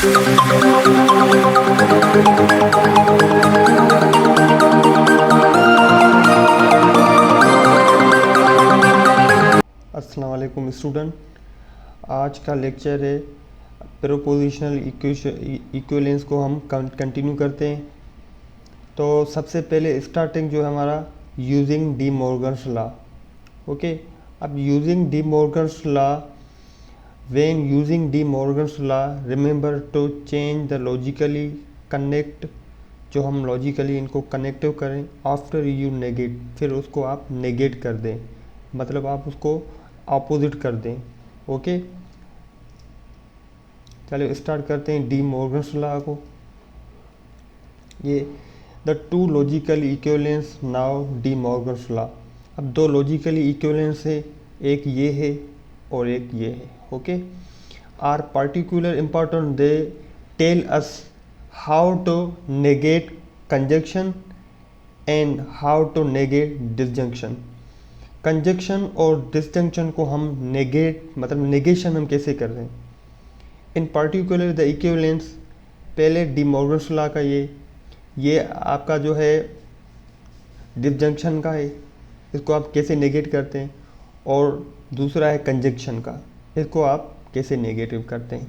अस्सलाम वालेकुम स्टूडेंट, आज का लेक्चर है प्रोपोजिशनल इक्विवेलेंस को हम कंटिन्यू करते हैं। तो सबसे पहले स्टार्टिंग जो है हमारा using De Morgan's law. Okay, अब using De Morgan's law, when using De Morgan's law remember to change the logically connect, जो हम लॉजिकली इनको कनेक्टिव करें आफ्टर यू नेगेट, फिर उसको आप नेगेट कर दें, मतलब आप उसको अपोजिट कर दें। ओके, चलिए स्टार्ट करते हैं डी मॉर्गन्स लॉ को। ये the two logical equivalence now D Morgan's law. अब दो लॉजिकली इक्विवेलेंस है, एक ये है और एक ये है। Okay, are particular important, they tell us how to negate conjunction and how to negate disjunction. Conjunction और डिसजंक्शन को हम नेगेट, मतलब नेगेशन हम कैसे कर रहे हैं। इन पार्टिकुलर द इक्विवेलेंस, पहले डी मॉर्गन्स लॉ का ये आपका जो है डिसजंक्शन का है, इसको आप कैसे नेगेट करते हैं, और दूसरा है कंजक्शन का, इसको आप कैसे नेगेटिव करते हैं।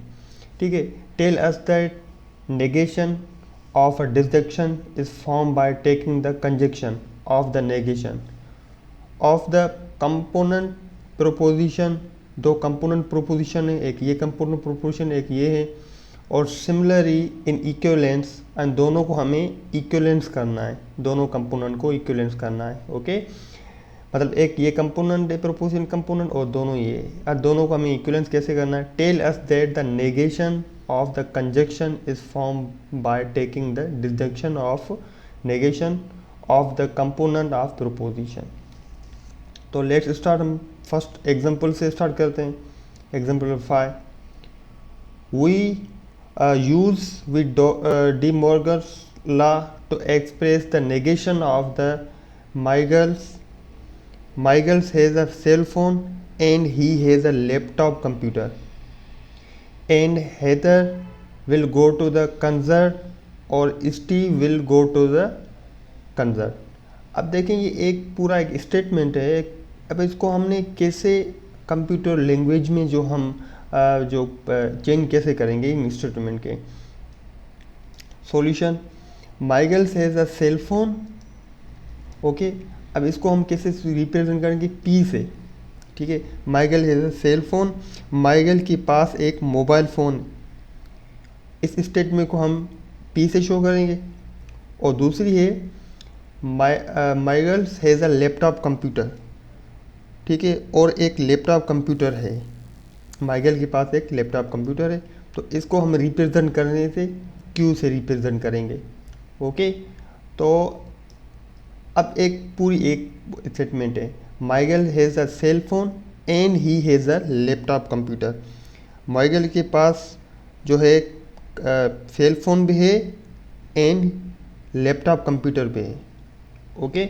ठीक है, tell us that negation of a disjunction is form by taking the conjunction of the negation of the component proposition. दो कंपोनेंट प्रोपोजिशन है, एक ये कंपोनेंट प्रोपोजिशन, एक ये है, और सिमिलरली इन इक्विवेलेंस, एंड दोनों को हमें इक्विवेलेंस करना है, दोनों कंपोनेंट को इक्विवेलेंस करना है। ओके, मतलब एक ये कंपोनेंट है प्रोपोजिशन कंपोनेंट, और दोनों ये, और दोनों को हमें इक्विवेलेंस कैसे करना है। Tell us that the negation of the conjunction is form by taking the disjunction of negation of the component of proposition. तो लेट्स स्टार्ट, हम फर्स्ट एग्जांपल से स्टार्ट करते हैं। Example 5, we use with De Morgan's law to express the negation of the Michaels has a cell phone and he has a laptop computer, and Heather will go to the concert और Steve will go to the concert। अब देखें, ये एक पूरा एक statement है। अब इसको हमने कैसे कंप्यूटर लैंग्वेज में जो हम जो चेंज कैसे करेंगे इन स्टेटमेंट के। Solution, Michaels has a cell phone. Okay, अब इसको हम कैसे रिप्रेजेंट करेंगे, पी से। ठीक है, Michael has a cell phone, Michael के पास एक मोबाइल फ़ोन, इस स्टेटमेंट को हम पी से शो करेंगे। और दूसरी है Michaels has a laptop computer. ठीक है, और एक लैपटॉप कंप्यूटर है, माइकल के पास एक लैपटॉप कंप्यूटर है, तो इसको हम रिप्रेजेंट करने से क्यू से रिप्रेजेंट करेंगे। ओके, तो अब एक पूरी एक स्टेटमेंट है, Michael has a cell phone and he has a laptop computer. Michael के पास जो है सेल फोन भी है एंड लैपटॉप कंप्यूटर भी है। ओके,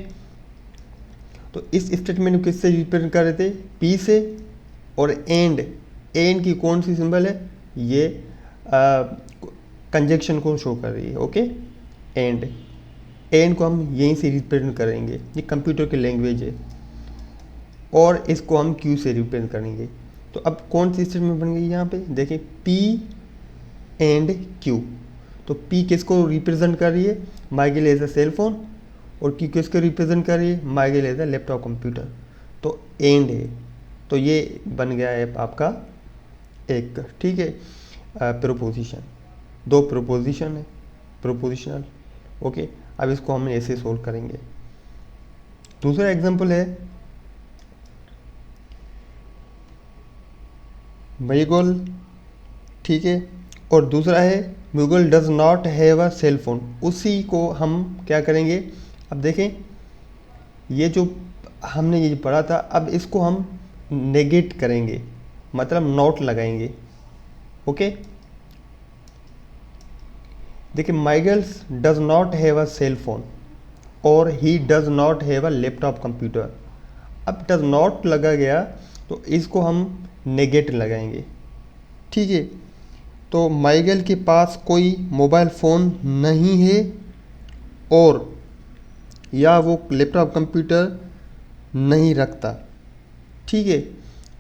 तो इस स्टेटमेंट को किससे रिप्रेजेंट कर रहे थे, पी से। और एंड की कौन सी सिंबल है, ये कंजक्शन को शो कर रही है। ओके, एंड को हम यहीं से रिप्रेजेंट करेंगे, ये कंप्यूटर की लैंग्वेज है, और इसको हम क्यू से रिप्रेजेंट करेंगे। तो अब कौन सी स्टेटमेंट बन गई यहाँ पे, देखें, पी एंड क्यू। तो पी किसको रिप्रेजेंट कर रही है, Michael has a cell phone, और क्यू किसको रिप्रेजेंट कर रही है, Michael has a laptop computer. तो एंड है, तो ये बन गया है आपका एक, ठीक है, प्रोपोजिशन। दो प्रोपोजिशन है, प्रोपोजिशनल। ओके, अब इसको हम ऐसे सोल्व करेंगे। दूसरा एग्जांपल है, मुगल, ठीक है, और दूसरा है Michael does not have a cell phone. उसी को हम क्या करेंगे, अब देखें, ये जो हमने ये पढ़ा था, अब इसको हम नेगेट करेंगे, मतलब नॉट लगाएंगे। ओके, देखिए, Michaels does not have a cell phone और he does not have a laptop computer. अब डज नॉट लगा गया, तो इसको हम नेगेट लगाएंगे। ठीक है, तो माइकल के पास कोई मोबाइल फ़ोन नहीं है और या वो लैपटॉप कंप्यूटर नहीं रखता। ठीक है,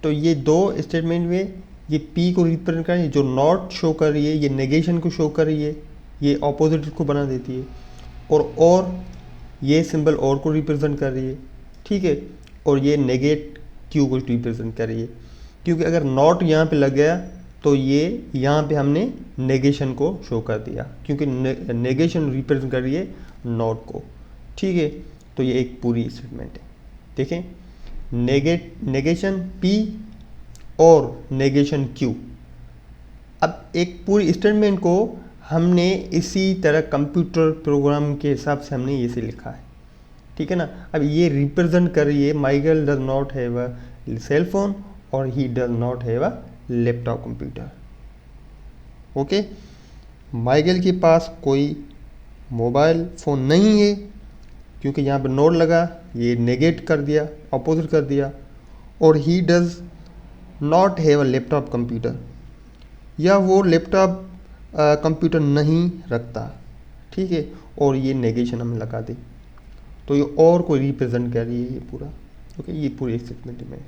तो ये दो स्टेटमेंट में ये पी को रिप्रेजेंट कर रही है, जो नॉट शो कर रही है ये नेगेशन को शो कर रही है, ये ऑपोजिट को बना देती है, और ये सिंबल और को रिप्रेजेंट कर रही है। ठीक है, और ये नेगेट क्यू को रिप्रेजेंट कर रही है, क्योंकि अगर नॉट यहाँ पे लग गया तो ये यहाँ पे हमने नेगेशन को शो कर दिया, क्योंकि नेगेशन रिप्रेजेंट कर रही है नॉट को। ठीक है, तो ये एक पूरी स्टेटमेंट है। देखें, नेगेशन पी और नेगेशन क्यू। अब एक पूरी स्टेटमेंट को हमने इसी तरह कंप्यूटर प्रोग्राम के हिसाब से हमने इसे लिखा है। ठीक है ना। अब ये रिप्रेजेंट कर रही है Michael does not have a cell phone और he does not have a laptop computer. Okay, Michael के पास कोई मोबाइल फ़ोन नहीं है, क्योंकि यहाँ पर नोट लगा, ये नेगेट कर दिया, अपोजिट कर दिया, और he does not have a laptop computer, या वो लैपटॉप कंप्यूटर नहीं रखता। ठीक है, और ये नेगेशन हमें लगा दी, तो ये और को रिप्रेजेंट कर रही है ये पूरा। ओके, ये पूरी स्टेटमेंट में।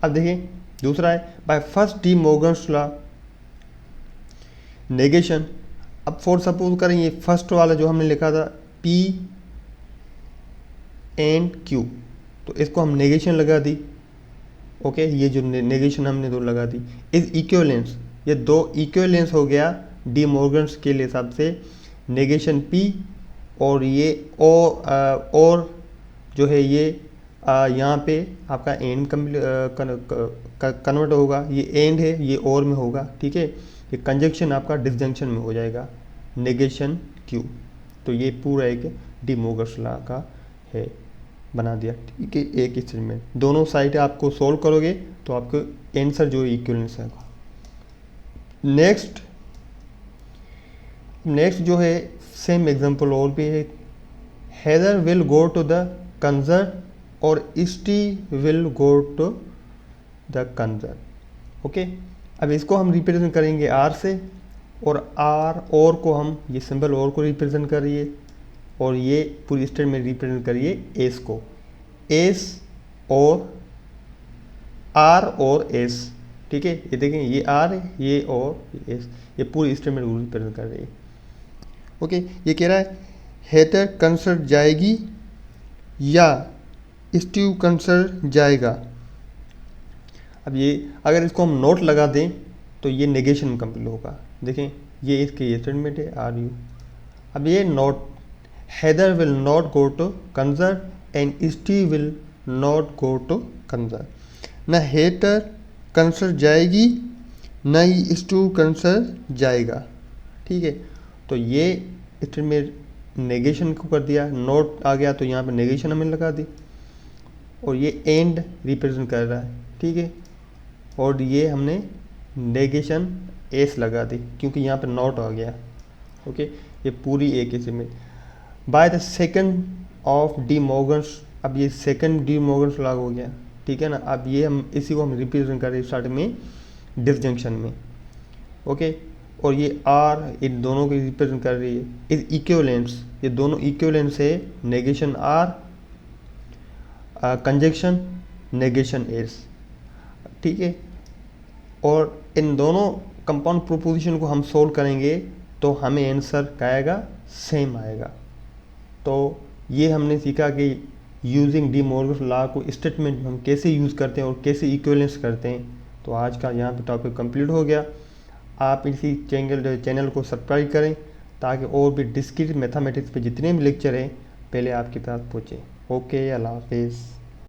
अब देखिए दूसरा है by first D Morgan's law negation. अब फॉर सपोज करें ये फर्स्ट वाला जो हमने लिखा था पी एंड क्यू, तो इसको हम नेगेशन लगा दी। ओके, ये जो नेगेशन हमने दो लगा दी इज इक्विवेलेंस, ये दो इक्विवेलेंस हो गया डी मॉर्गन्स के हिसाब से, नेगेशन पी और ये और जो है ये यहाँ पे आपका एंड कन्वर्ट होगा, ये एंड है ये और में होगा। ठीक है, ये कंजक्शन आपका डिसजंक्शन में हो जाएगा, नेगेशन क्यू। तो ये पूरा एक डी मॉर्गन्स लॉ का है, बना दिया। ठीक है, एक स्टेटमेंट दोनों साइड आपको सोल्व करोगे तो आपको आंसर जो इक्विवेलेंस है। नेक्स्ट जो है सेम एग्जांपल और भी है, Heather will go to the concert और Steve will go to the concert. Okay, अब इसको हम रिप्रेजेंट करेंगे आर से, और आर और को हम ये सिंबल और को रिप्रेजेंट कर रही है, और ये पूरी स्टेटमेंट रिप्रेजेंट करिए एस को, एस और आर और एस। ठीक है, ये देखें ये आर है ये और एस, ये पूरी स्टेटमेंट को रिप्रेजेंट कर रही है। ओके, ये कह रहा है हेदर कंसर्ट जाएगी या स्टीव कंसर्ट जाएगा। अब ये अगर इसको हम नोट लगा दें तो ये नेगेशन कंप्लीट होगा। देखें ये इसके स्टेटमेंट है आर यू। अब ये not, Heather will not go to concert and Steve will not go to concert. न हेदर कंसर्ट जाएगी न ही स्टीव कंसर्ट जाएगा। ठीक है, तो ये स्टेटमेंट नेगेशन को कर दिया, नोट आ गया तो यहाँ पे नेगेशन हमें लगा दी, और ये एंड रिप्रेजेंट कर रहा है। ठीक है, और ये हमने नेगेशन एस लगा दी क्योंकि यहाँ पे नॉट आ गया। ओके, ये पूरी एक statement by the second of D Morgan's. अब ये सेकंड डी मॉर्गन्स लॉ हो गया। ठीक है ना। अब ये हम इसी को हम रिप्रेजेंट कर रहे हैं स्टार्ट में डिसजंक्शन में। ओके, और ये आर इन दोनों को रिप्रेजेंट कर रही है इज इक्विवेलेंस, ये दोनों इक्विवेलेंस है, negation are conjunction negations. ठीक है, और इन दोनों कंपाउंड प्रोपोजिशन को हम सोल्व करेंगे तो हमें आंसर क्या आएगा, सेम आएगा। तो ये हमने सीखा कि यूजिंग डी मॉर्गन्स लॉ को स्टेटमेंट में हम कैसे यूज़ करते हैं और कैसे इक्विवेलेंस करते हैं। तो आज का यहाँ पे टॉपिक कंप्लीट हो गया। आप इसी चैनल को सब्सक्राइब करें ताकि और भी डिस्क्रीट मैथमेटिक्स पे जितने भी लेक्चर हैं पहले आपके पास पहुँचे। ओके, अल्लाह हाफिज़।